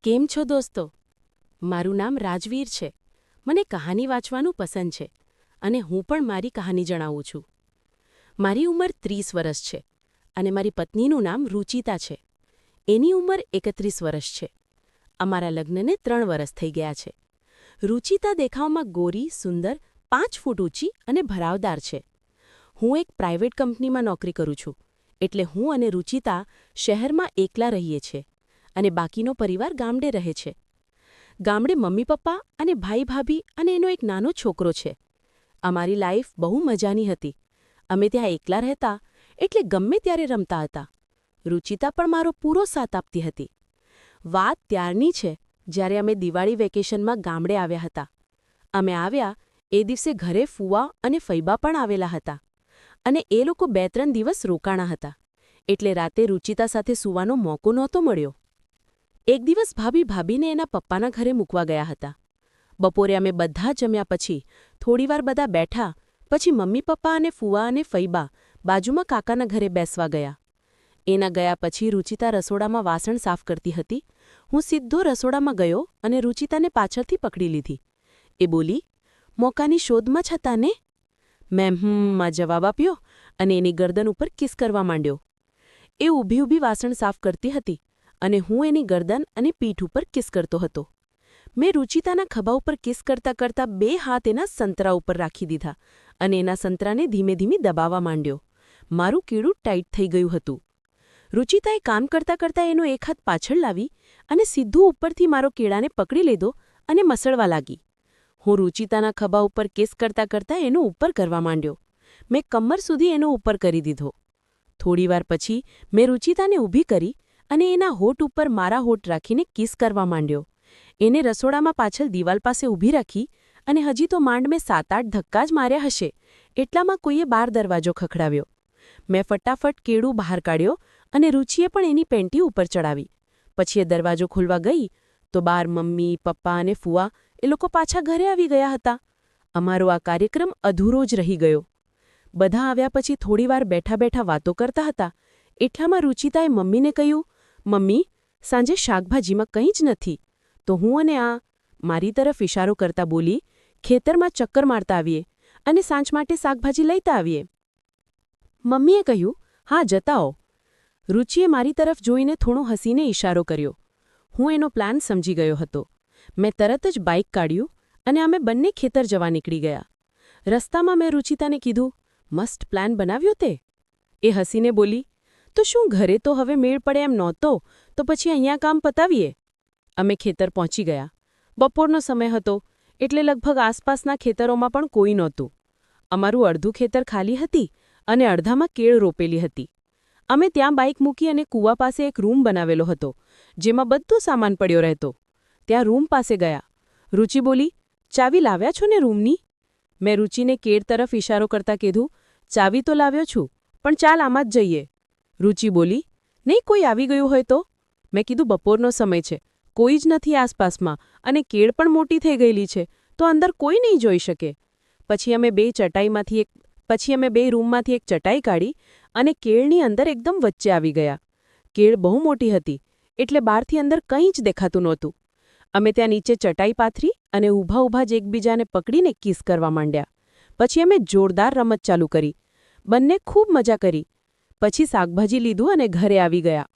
કેમ છો દોસ્તો? મારું નામ રાજવીર છે. મને કહાની વાંચવાનું પસંદ છે અને હું પણ મારી કહાની જણાવું છું. મારી ઉંમર 30 વર્ષ છે અને મારી પત્નીનું નામ રુચિતા છે. એની ઉંમર 31 વર્ષ છે. અમારા લગ્નને 3 વર્ષ થઈ ગયા છે. રુચિતા દેખાવમાં ગોરી, સુંદર, 5 ફૂટ ઊંચી અને ભરાવદાર છે. હું એક પ્રાઇવેટ કંપનીમાં નોકરી કરું છું, એટલે હું અને રુચિતા શહેરમાં એકલા રહીએ છીએ અને બાકીનો પરિવાર ગામડે રહે છે. ગામડે મમ્મી પપ્પા અને ભાઈ ભાભી અને એનો એક નાનો છોકરો છે. અમારી લાઈફ બહુ મજાની હતી. અમે ત્યાં એકલા રહેતા એટલે ગમે ત્યારે રમતા હતા. રુચિતા પણ મારો પૂરો સાથ આપતી હતી. વાત ત્યારની છે જ્યારે અમે દિવાળી વેકેશનમાં ગામડે આવ્યા હતા. અમે આવ્યા એ દિવસે ઘરે ફૂવા અને ફૈબા પણ આવેલા હતા અને એ લોકો 2-3 દિવસ રોકાણા હતા, એટલે રાતે રુચિતા સાથે સૂવાનો મોકો નહોતો મળ્યો. એક દિવસ ભાભીને એના પપ્પાના ઘરે મૂકવા ગયા હતા. બપોરે અમે બધા જમ્યા પછી થોડીવાર બધા બેઠા પછી મમ્મી પપ્પા અને ફૂવા અને ફૈબા બાજુમાં કાકાના ઘરે બેસવા ગયા. એના ગયા પછી રુચિતા રસોડામાં વાસણ સાફ કરતી હતી. હું સીધો રસોડામાં ગયો અને રુચિતાને પાછળથી પકડી લીધી. એ બોલી, મોકાની શોધમાં જ હતા ને? મેં માં જવાબ આપ્યો અને એની ગરદન ઉપર કિસ કરવા માંડ્યો. એ ઊભી વાસણ સાફ કરતી હતી અને હું એની ગરદન અને પીઠ ઉપર કિસ કરતો હતો. મેં રુચિતાના ખભા ઉપર કિસ કરતાં 2 હાથ એના સંતરા ઉપર રાખી દીધા અને એના સંતરાને ધીમે ધીમે દબાવવા માંડ્યો. મારું કીડું ટાઈટ થઈ ગયું હતું. રુચિતાએ કામ કરતાં એનો એક હાથ પાછળ લાવી અને સીધું ઉપરથી મારો કેળાને પકડી લીધો અને મસળવા લાગી. હું રુચિતાના ખભા ઉપર કિસ કરતાં એનો ઉપર કરવા માંડ્યો. મેં કમર સુધી એનો ઉપર કરી દીધો. થોડીવાર પછી મેં રુચિતાને ઊભી કરી અને એના હોઠ ઉપર મારા હોઠ રાખીને કિસ કરવા માંડ્યો. એને રસોડામાં પાછળ દિવાલ પાસે ઊભી રાખી અને હજી તો માંડ મેં 7-8 ધક્કા જ માર્યા હશે એટલામાં કોઈએ બહાર દરવાજો ખખડાવ્યો. મેં ફટાફટ કેળું બહાર કાઢ્યો અને રુચિએ પણ એની પેન્ટી ઉપર ચડાવી. પછી એ દરવાજો ખોલવા ગઈ તો બહાર મમ્મી, પપ્પા અને ફુવા એ લોકો પાછા ઘરે આવી ગયા હતા. અમારો આ કાર્યક્રમ અધૂરો જ રહી ગયો. બધા આવ્યા પછી થોડીવાર બેઠા વાતો કરતા હતા એટલામાં રુચિતાએ મમ્મીને કહ્યું, મમ્મી, સાંજે શાકભાજીમાં કંઈ જ નથી. તો હું અને મારી તરફ ઇશારો કરતા બોલી, ખેતરમાં ચક્કર મારતા આવીએ અને સાંજ માટે શાકભાજી લઈતા આવીએ. મમ્મીએ કહ્યું, હા, જતા આવો. રુચિએ મારી તરફ જોઈને થોડો હસીને ઇશારો કર્યો. હું એનો પ્લાન સમજી ગયો હતો. મેં તરત જ બાઇક કાઢ્યું અને અમે બંને ખેતર જવા નીકળી ગયા. રસ્તામાં મેં રુચિતાને કીધું, મસ્ત પ્લાન બનાવ્યો તે? એ હસીને બોલી, તો શું ઘરે તો હવે મેળ પડે એમ નહોતો, તો પછી અહીંયા કામ પતાવીએ. અમે ખેતર પહોંચી ગયા. બપોરનો સમય હતો એટલે લગભગ આસપાસના ખેતરોમાં પણ કોઈ નહોતું. અમારું અડધું ખેતર ખાલી હતી અને અડધામાં કેળ રોપેલી હતી. અમે ત્યાં બાઇક મૂકી અને કૂવા પાસે એક રૂમ બનાવેલો હતો જેમાં બધો સામાન પડ્યો રહેતો. ત્યાં રૂમ પાસે ગયા. રુચિ બોલી, ચાવી લાવ્યા છો ને રૂમની? મેં રુચિને કેળ તરફ ઇશારો કરતા કીધું, ચાવી તો લાવ્યો છું, પણ ચાલ આમાં જ જઈએ. રુચિ બોલી, નહીં, કોઈ આવી ગયું હોય તો? મેં કીધું, બપોરનો સમય છે, કોઈ જ નથી આસપાસમાં અને કેળ પણ મોટી થઈ ગયેલી છે, તો અંદર કોઈ નહીં જોઈ શકે. પછી અમે બે રૂમમાંથી એક ચટાઈ કાઢી અને કેળની અંદર એકદમ વચ્ચે આવી ગયા. કેળ બહુ મોટી હતી એટલે બહારથી અંદર કંઈ જ દેખાતું નહોતું. અમે ત્યાં નીચે ચટાઈ પાથરી અને ઊભા જ એકબીજાને પકડીને કિસ કરવા માંડ્યા. પછી અમે જોરદાર રમત ચાલુ કરી. બંને ખૂબ મજા કરી. પછી શાકભાજી લીધું અને ઘરે આવી ગયા.